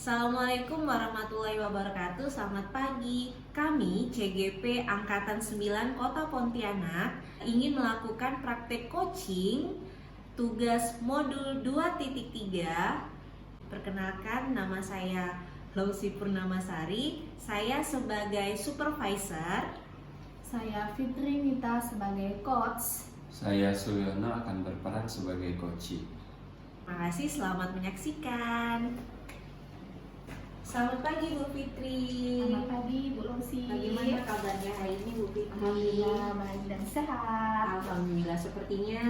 Assalamualaikum warahmatullahi wabarakatuh. Selamat pagi. Kami CGP Angkatan 9 Kota Pontianak ingin melakukan praktek coaching tugas modul 2.3. Perkenalkan, nama saya Lausi Purnamasari. Saya sebagai supervisor. Saya Fitri Mita sebagai coach. Saya Suyono akan berperan sebagai coach. Terima kasih, selamat menyaksikan. Selamat pagi Bu Fitri. Selamat pagi Bu Lausi. Bagaimana kabarnya hari ini Bu Fitri? Alhamdulillah baik dan sehat. Alhamdulillah, sepertinya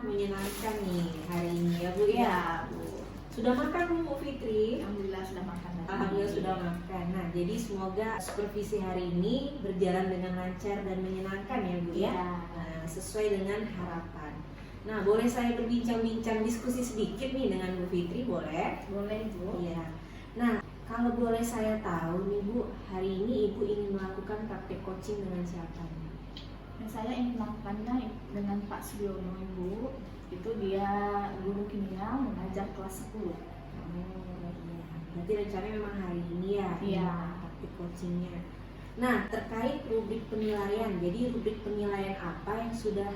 menyenangkan nih hari ini ya Bu. Iya, Bu. Sudah makan belum Bu Fitri? Alhamdulillah sudah makan. Alhamdulillah sudah makan. Nah, jadi semoga supervisi hari ini berjalan dengan lancar dan menyenangkan ya Bu ya. Iya. Nah, sesuai dengan harapan. Nah, boleh saya berbincang-bincang diskusi sedikit nih dengan Bu Fitri, boleh? Boleh Bu. Iya. Nah, kalau boleh saya tahu nih Bu, hari ini Ibu ingin melakukan praktek coaching dengan siapa nih? Dan saya ingin melakukannya dengan Pak Sudiono Ibu. Itu dia guru kimia mengajar kelas 10. Oh iya, berarti rencananya memang hari ini ya? Iya. Praktek coachingnya. Nah, terkait rubrik penilaian, jadi rubrik penilaian apa yang sudah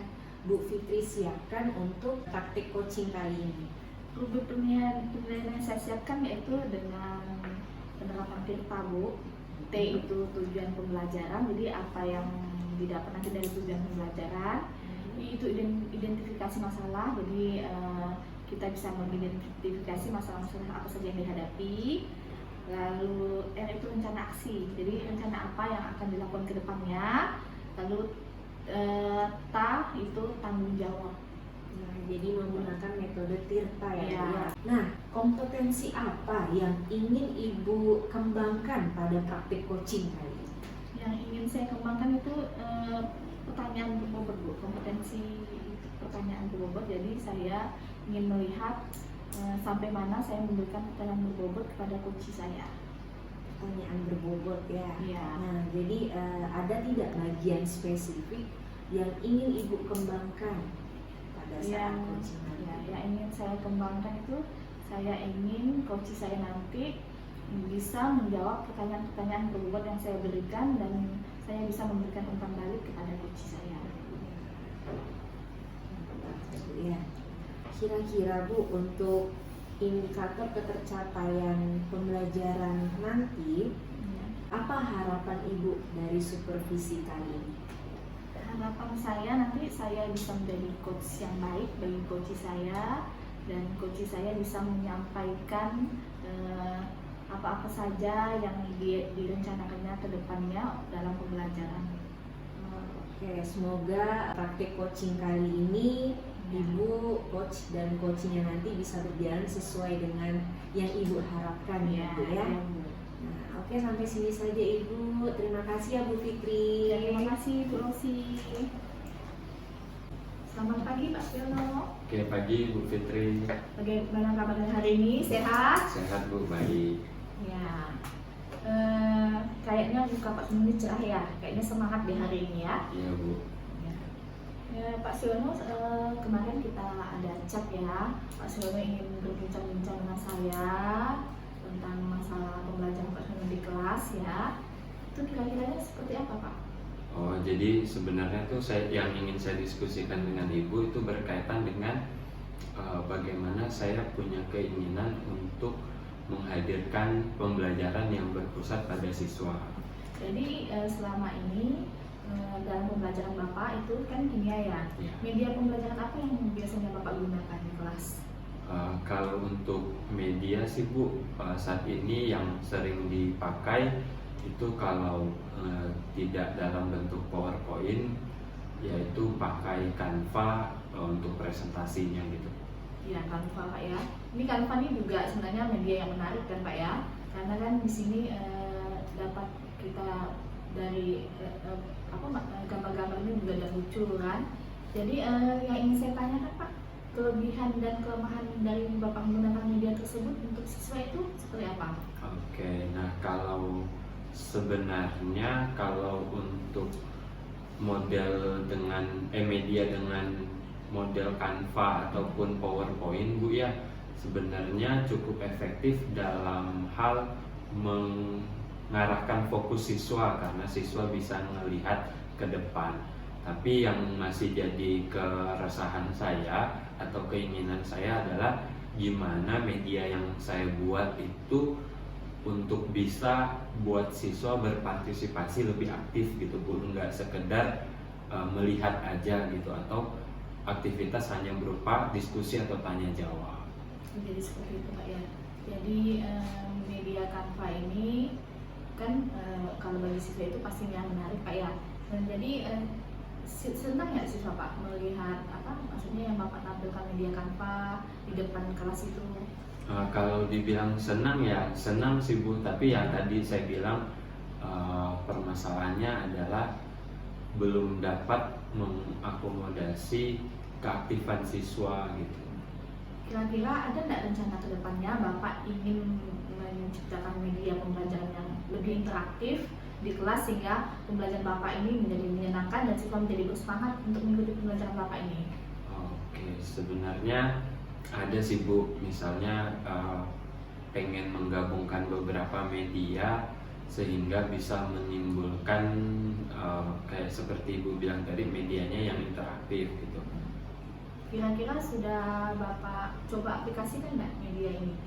Bu Fitri siapkan untuk praktek coaching kali ini? Rubrik penilaian yang saya siapkan yaitu dengan penerapan Tirta Bu. T itu tujuan pembelajaran, jadi apa yang didapat nanti dari tujuan pembelajaran. Itu identifikasi masalah, jadi kita bisa mengidentifikasi masalah-masalah apa saja yang dihadapi. Lalu R itu rencana aksi, jadi rencana apa yang akan dilakukan ke depannya. Lalu T itu tanggung jawab. Nah, jadi menggunakan metode Tirta ya, Iya. Bu ya. Nah, kompetensi apa yang ingin Ibu kembangkan pada praktik coaching kali ini? Yang ingin saya kembangkan itu pertanyaan berbobot Bu, kompetensi pertanyaan berbobot. Jadi saya ingin melihat sampai mana saya memberikan pertanyaan berbobot kepada coach saya. Pertanyaan berbobot ya. Iya. Nah, jadi ada tidak bagian spesifik yang ingin Ibu kembangkan pada saat coaching nanti? Yang ingin saya kembangkan itu saya ingin coach saya nanti bisa menjawab pertanyaan-pertanyaan berbobot yang saya berikan dan saya bisa memberikan umpan balik kepada coach saya. Ya. Kira-kira Bu, untuk indikator ketercapaian pembelajaran nanti, apa harapan Ibu dari supervisi kali ini? Harapan saya nanti saya bisa menjadi coach yang baik bagi coach saya, dan coach saya bisa menyampaikan apa-apa saja yang direncanakannya ke depannya dalam pembelajaran. Oke, semoga praktik coaching kali ini Ibu, coach dan coachingnya nanti bisa berjalan sesuai dengan yang Ibu harapkan ya Bu ya. Nah, oke, sampai sini saja Ibu. Terima kasih ya Bu Fitri. Terima kasih Bu Rosi. Selamat pagi Pak Siono. Oke, pagi Bu Fitri. Bagaimana kabarnya hari ini? Sehat? Sehat Bu, baik. Ya. Kayaknya muka Pak Siono cerah ya. Kayaknya semangat di hari ini ya. Iya Bu. Pak Siono, kemarin kita ada chat ya. Pak Siono ingin berbincang-bincang dengan saya tentang masalah pembelajaran Pak Siono di kelas ya. Itu kira-kira seperti apa Pak? Oh, jadi sebenarnya tuh yang ingin saya diskusikan dengan Ibu itu berkaitan dengan bagaimana saya punya keinginan untuk menghadirkan pembelajaran yang berpusat pada siswa. Jadi selama ini dalam pembelajaran Bapak itu kan kimia ya. Ya. Media pembelajaran apa yang biasanya Bapak gunakan di kelas? Kalau untuk media sih Bu, saat ini yang sering dipakai itu kalau tidak dalam bentuk PowerPoint, yaitu pakai Canva untuk presentasinya gitu. Ya, Canva Pak ya. Ini Canva ini juga sebenarnya media yang menarik kan Pak ya. Karena kan di sini dapat kita dari gambar-gambar ini juga ada lucu kan. Jadi yang ingin saya tanyakan Pak, kelebihan dan kelemahan dari Bapak menggunakan media tersebut untuk siswa itu seperti apa? Oke, nah kalau sebenarnya kalau untuk model dengan media dengan model Canva ataupun PowerPoint Bu ya, sebenarnya cukup efektif dalam hal mengarahkan fokus siswa, karena siswa bisa melihat ke depan. Tapi yang masih jadi keresahan saya atau keinginan saya adalah gimana media yang saya buat itu untuk bisa buat siswa berpartisipasi lebih aktif gitu Bu, nggak sekedar melihat aja gitu, atau aktivitas hanya berupa diskusi atau tanya jawab. Jadi seperti itu Pak ya. Jadi media Canva ini kan kalau bagi siswa itu pastinya menarik Pak ya. Dan jadi senang ya siswa Pak melihat maksudnya yang Bapak tampilkan media Canva di depan kelas itu? Kalau dibilang senang ya senang sih Bu, tapi yang tadi saya bilang permasalahannya adalah belum dapat mengakomodasi keaktifan siswa gitu. Kira-kira ada nggak rencana ke depannya Bapak ingin menciptakan media pembelajaran yang lebih interaktif di kelas sehingga pembelajaran Bapak ini menjadi menyenangkan dan siswa menjadi bersemangat untuk mengikuti pembelajaran Bapak ini? Oke, sebenarnya ada sih Bu, misalnya pengen menggabungkan beberapa media sehingga bisa menimbulkan kayak seperti Ibu bilang tadi, medianya yang interaktif gitu. Kira-kira sudah Bapak coba aplikasikan nggak media ini?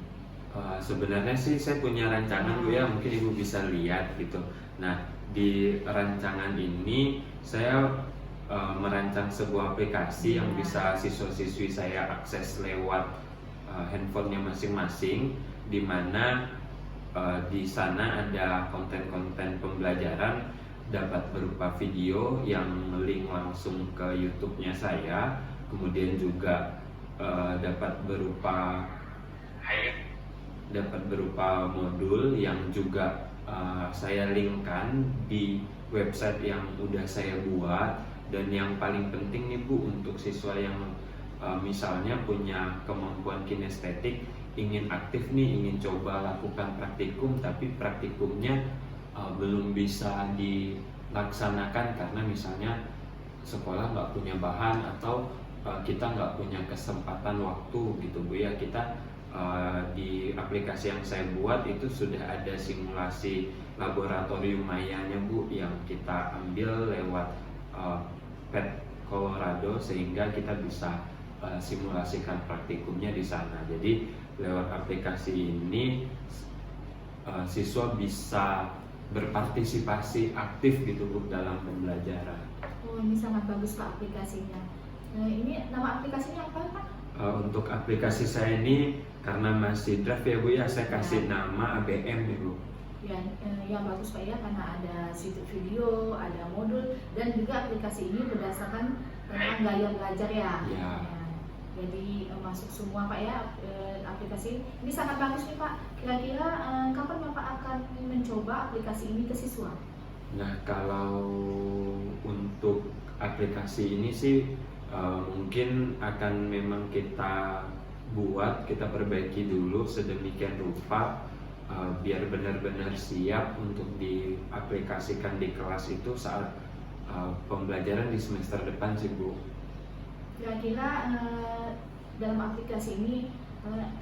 Sebenarnya sih saya punya rancangan Bu ya, mungkin Ibu bisa lihat gitu. Nah, di rancangan ini saya merancang sebuah aplikasi yang bisa siswa-siswi saya akses lewat handphonenya masing-masing, di mana di sana ada konten-konten pembelajaran dapat berupa video yang link langsung ke YouTube-nya saya, kemudian juga dapat berupa modul yang juga saya linkkan di website yang udah saya buat. Dan yang paling penting nih Bu, untuk siswa yang misalnya punya kemampuan kinestetik, ingin aktif nih, ingin coba lakukan praktikum, tapi praktikumnya belum bisa dilaksanakan karena misalnya sekolah nggak punya bahan atau kita nggak punya kesempatan waktu gitu Bu ya. Kita di aplikasi yang saya buat itu sudah ada simulasi laboratorium mayanya Bu, yang kita ambil lewat PET Colorado sehingga kita bisa simulasikan praktikumnya di sana. Jadi lewat aplikasi ini siswa bisa berpartisipasi aktif gitu Bu dalam pembelajaran. Oh, ini sangat bagus Pak aplikasinya. Nah, ini nama aplikasinya apa Pak? Untuk aplikasi saya ini karena masih draft ya Bu ya, saya kasih nama ABM nih Bu. Ya, yang bagus Pak ya, karena ada situs video, ada modul, dan juga aplikasi ini berdasarkan tentang gaya belajar ya. Ya. Jadi masuk semua Pak ya aplikasi ini sangat bagus nih Pak. Kira-kira kapan Bapak akan mencoba aplikasi ini ke siswa? Nah, kalau untuk aplikasi ini sih mungkin akan memang kita buat, kita perbaiki dulu sedemikian rupa biar benar-benar siap untuk diaplikasikan di kelas itu saat pembelajaran di semester depan sih Bu. Kira-kira dalam aplikasi ini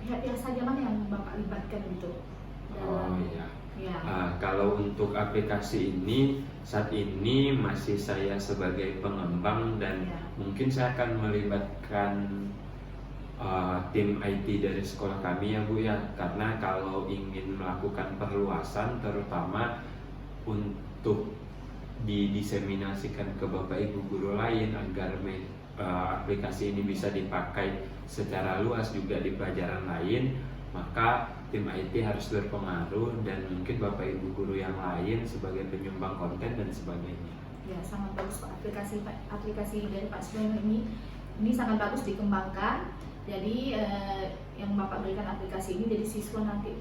pihak-pihak saja mana yang Bapak libatkan gitu? Oh iya. Ya. Kalau untuk aplikasi ini saat ini masih saya sebagai pengembang dan mungkin saya akan melibatkan tim IT dari sekolah kami ya Bu ya, karena kalau ingin melakukan perluasan terutama untuk didiseminasikan ke Bapak Ibu guru lain agar aplikasi ini bisa dipakai secara luas juga di pelajaran lain, maka tim IT harus berpengaruh dan mungkin Bapak Ibu guru yang lain sebagai penyumbang konten dan sebagainya. Ya, sangat bagus Pak aplikasi dari Pak Suyono ini sangat bagus dikembangkan. Jadi yang Bapak berikan aplikasi ini jadi siswa nanti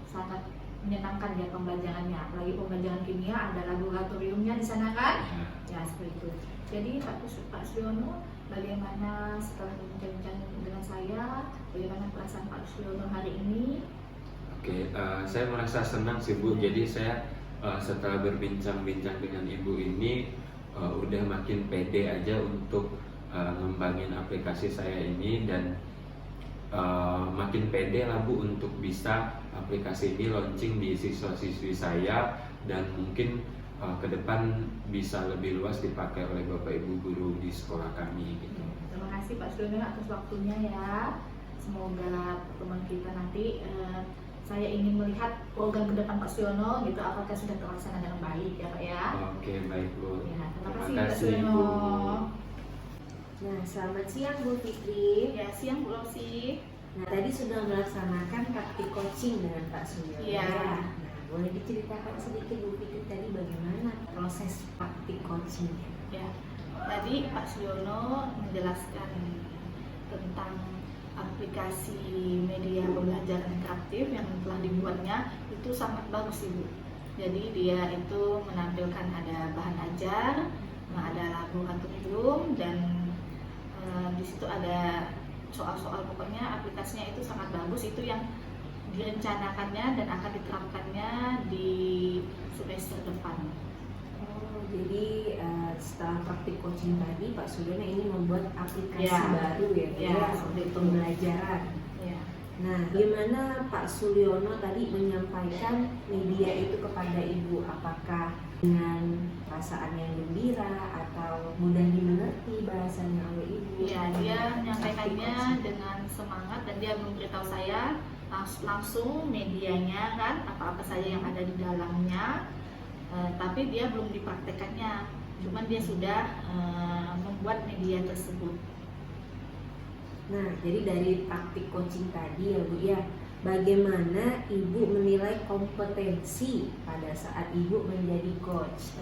sangat menyenangkan ya pembelajarannya. Apalagi pembelajaran kimia ada laboratoriumnya di sana kan? Ya seperti itu. Jadi Pak Suyono, bagaimana setelah berbincang dengan saya, bagaimana perasaan Pak Suyono hari ini? Oke, saya merasa senang sih Bu. Jadi saya setelah berbincang-bincang dengan Ibu ini udah makin pede aja untuk ngembangin aplikasi saya ini, dan makin pede lah Bu untuk bisa aplikasi ini launching di siswa-siswi saya, dan mungkin ke depan bisa lebih luas dipakai oleh Bapak Ibu guru di sekolah kami gitu. Terima kasih Pak Sulyono atas waktunya ya. Semoga pertemuan kita nanti saya ingin melihat program ke depan Pak Sulyono gitu, apakah sudah terlaksana dengan baik ya Pak ya. Oke, baik Bu. Ya, terima kasih Terima Pak kasih Sulyono. Bu. Nah, selamat siang Bu Fitri. Ya, siang Bu Rosi. Nah, tadi sudah melaksanakan praktik coaching dengan Pak Suryono. Iya. Nah, boleh diceritakan sedikit Bu Fitri tadi bagaimana proses praktik coachingnya? Ya, tadi Pak Sulyono menjelaskan tentang aplikasi media pembelajaran interaktif yang telah dibuatnya, itu sangat bagus Ibu. Jadi dia itu menampilkan ada bahan ajar, ada laboratorium, dan di situ ada soal-soal. Pokoknya aplikasinya itu sangat bagus. Itu yang direncanakannya dan akan diterapkannya di semester depan. Oh, jadi setelah praktik coaching tadi Pak Suryono ini membuat aplikasi Ya. baru ya, Bu, Ya, untuk seperti itu. pembelajaran. Ya. Nah, gimana Pak Suryono tadi menyampaikan media itu kepada Ibu? Apakah dengan perasaan yang gembira atau mudah dimengerti bahasanya oleh Ibu? Ya, dia menyampaikannya dengan semangat dan dia memberitahu saya langsung medianya kan, apa-apa saja yang ada di dalamnya. Tapi dia belum dipraktekannya, cuman dia sudah membuat media tersebut. Nah, jadi dari praktik coaching tadi ya Bu ya, bagaimana Ibu menilai kompetensi pada saat Ibu menjadi coach?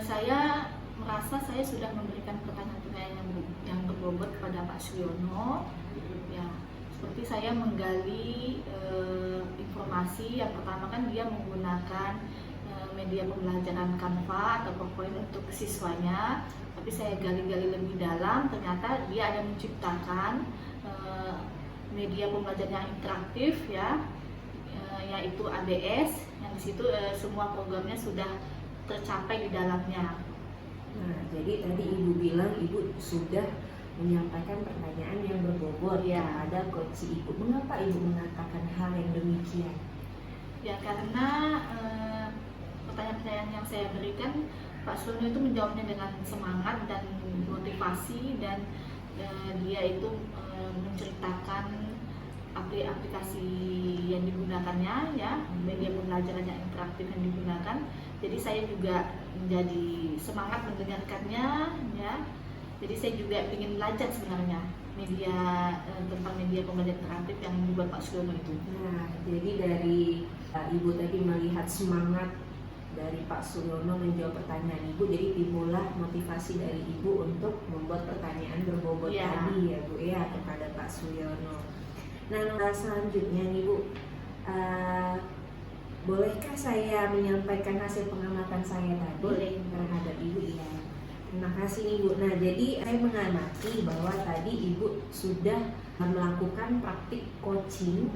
Saya merasa saya sudah memberikan pertanyaan-pertanyaan yang berbobot kepada Pak Sulyono. Ya, seperti saya menggali informasi. Yang pertama kan dia menggunakan media pembelajaran Canva atau PowerPoint untuk siswanya. Tapi saya gali-gali lebih dalam, ternyata dia ada menciptakan media pembelajaran yang interaktif ya, yaitu ABS, yang di situ semua programnya sudah tercapai di dalamnya. Nah, jadi tadi Ibu bilang Ibu sudah menyampaikan pertanyaan yang berbobot Ya. kepada coach Ibu. Mengapa Ibu mengatakan hal yang demikian? Ya, karena pertanyaan-pertanyaan yang saya berikan, Pak Sulyono itu menjawabnya dengan semangat dan motivasi, dan dia itu menceritakan aplikasi yang digunakannya ya, media pembelajaran yang interaktif yang digunakan. Jadi saya juga menjadi semangat mendengarkannya ya. Jadi saya juga ingin belajar sebenarnya media tentang media pembelajaran interaktif yang dibuat Pak Sulyono itu. Nah, jadi dari Ibu tadi melihat semangat dari Pak Suryono menjawab pertanyaan Ibu, jadi timbullah motivasi dari Ibu untuk membuat pertanyaan berbobot Ya. tadi ya Bu ya kepada Pak Suryono. Nah, selanjutnya nih Bu, bolehkah saya menyampaikan hasil pengamatan saya tadi Boleh. terhadap Ibu ya? Terima kasih Ibu. Nah, jadi saya mengamati bahwa tadi Ibu sudah melakukan praktik coaching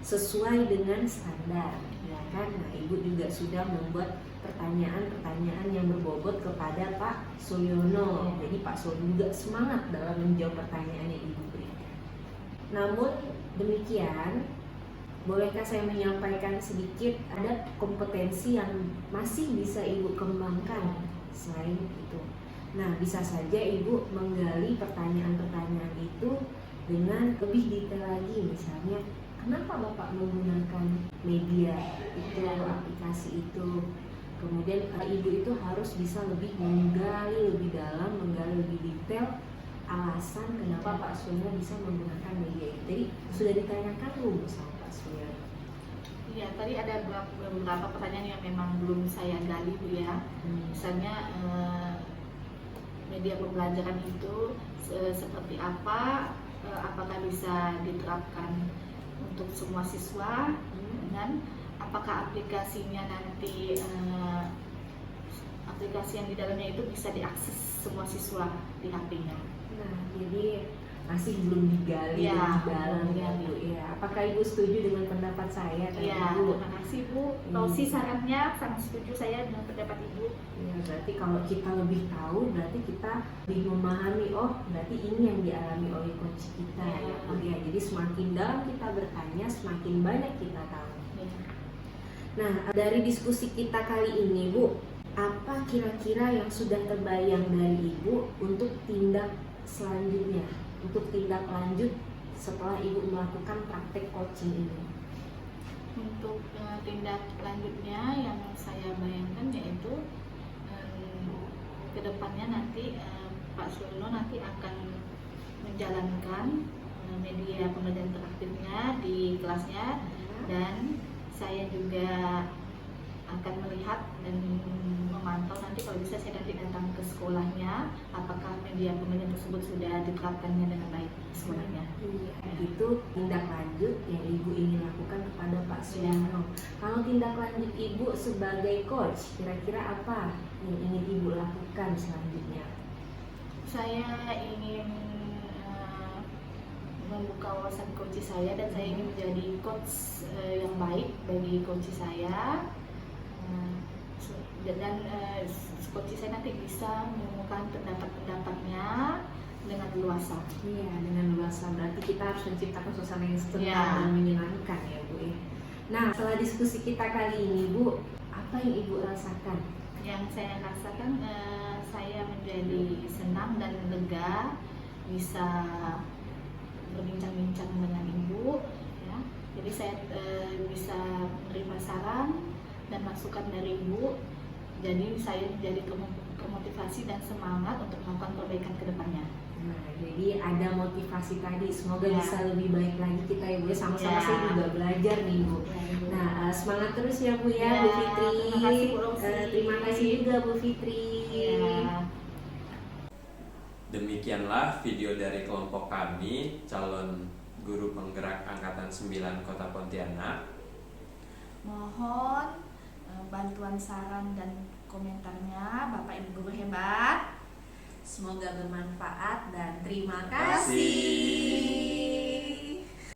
sesuai dengan standar, ya kan? Nah, Ibu juga sudah membuat pertanyaan-pertanyaan yang berbobot kepada Pak Suryono. Jadi Pak Suryono juga semangat dalam menjawab pertanyaan yang Ibu berikan. Namun demikian, bolehkah saya menyampaikan sedikit ada kompetensi yang masih bisa Ibu kembangkan selain itu? Nah, bisa saja Ibu menggali pertanyaan-pertanyaan itu dengan lebih detail lagi. Misalnya, kenapa Bapak menggunakan media itu, aplikasi itu? Kemudian Ibu itu harus bisa lebih menggali lebih dalam, menggali lebih detail alasan kenapa Pak Suryono bisa menggunakan media itu. Jadi sudah ditanyakan belum sama Pak Suryono? Iya, tadi ada beberapa pertanyaan yang memang belum saya gali Bu ya. Misalnya media pembelajaran itu seperti apa, apakah bisa diterapkan untuk semua siswa, dan apakah aplikasinya nanti aplikasi yang di dalamnya itu bisa diakses semua siswa di HP-nya. Nah, jadi masih belum digali Ya, lebih dalam ya Bu ya. Apakah Ibu setuju dengan pendapat saya tadi Iya, Bu? terima kasih Bu. Rosi sarannya sangat setuju saya dengan pendapat Ibu. Ya, berarti kalau kita lebih tahu, berarti kita lebih memahami, oh berarti ini yang dialami oleh coach kita Ya. ya Bu ya. Jadi semakin dalam kita bertanya, semakin banyak kita tahu. Ya. Nah, dari diskusi kita kali ini Bu, apa kira-kira yang sudah terbayang dari Ibu untuk tindak selanjutnya, untuk tindak lanjut setelah Ibu melakukan praktek coaching ini? Untuk tindak lanjutnya yang saya bayangkan yaitu kedepannya nanti Pak Suyono nanti akan menjalankan media pembelajaran interaktifnya di kelasnya, dan saya juga akan melihat dan memantau nanti kalau bisa saya nanti datang ke sekolahnya apakah media pembelajaran tersebut sudah diterapkannya dengan baik di sekolahnya. Iya, itu tindak lanjut yang Ibu ingin lakukan kepada Pak Suyono. Kalau tindak lanjut Ibu sebagai coach, kira-kira apa yang ingin Ibu lakukan selanjutnya? Saya ingin membuka wawasan coach saya, dan saya ingin menjadi coach yang baik bagi coach saya. Dan coach saya nanti bisa mengumumkan pendapat-pendapatnya dengan luasa. Iya, dengan luasa. Berarti kita harus menciptakan suasana yang tenang Iya. dan menyenangkan ya Bu ya. Nah, setelah diskusi kita kali ini Bu, apa yang Ibu rasakan? Yang saya rasakan saya menjadi senang dan lega bisa berbincang-bincang dengan Ibu ya. Jadi saya bisa menerima saran dan masukan dari Ibu. Jadi saya menjadi termotivasi dan semangat untuk melakukan perbaikan ke depannya. Nah, jadi ada motivasi tadi, semoga Ya. bisa lebih baik lagi kita ya Bu ya. Sama-sama Ya. saya juga belajar nih Bu. Ya, Ibu. Nah, semangat terus ya Bu ya, Ya, Bu Fitri. terima kasih, Bu Rosi. Terima kasih juga Bu Fitri. Ya. Demikianlah video dari kelompok kami, calon guru penggerak Angkatan 9 Kota Pontianak. Mohon bantuan saran dan komentarnya Bapak Ibu guru hebat. Semoga bermanfaat dan terima kasih.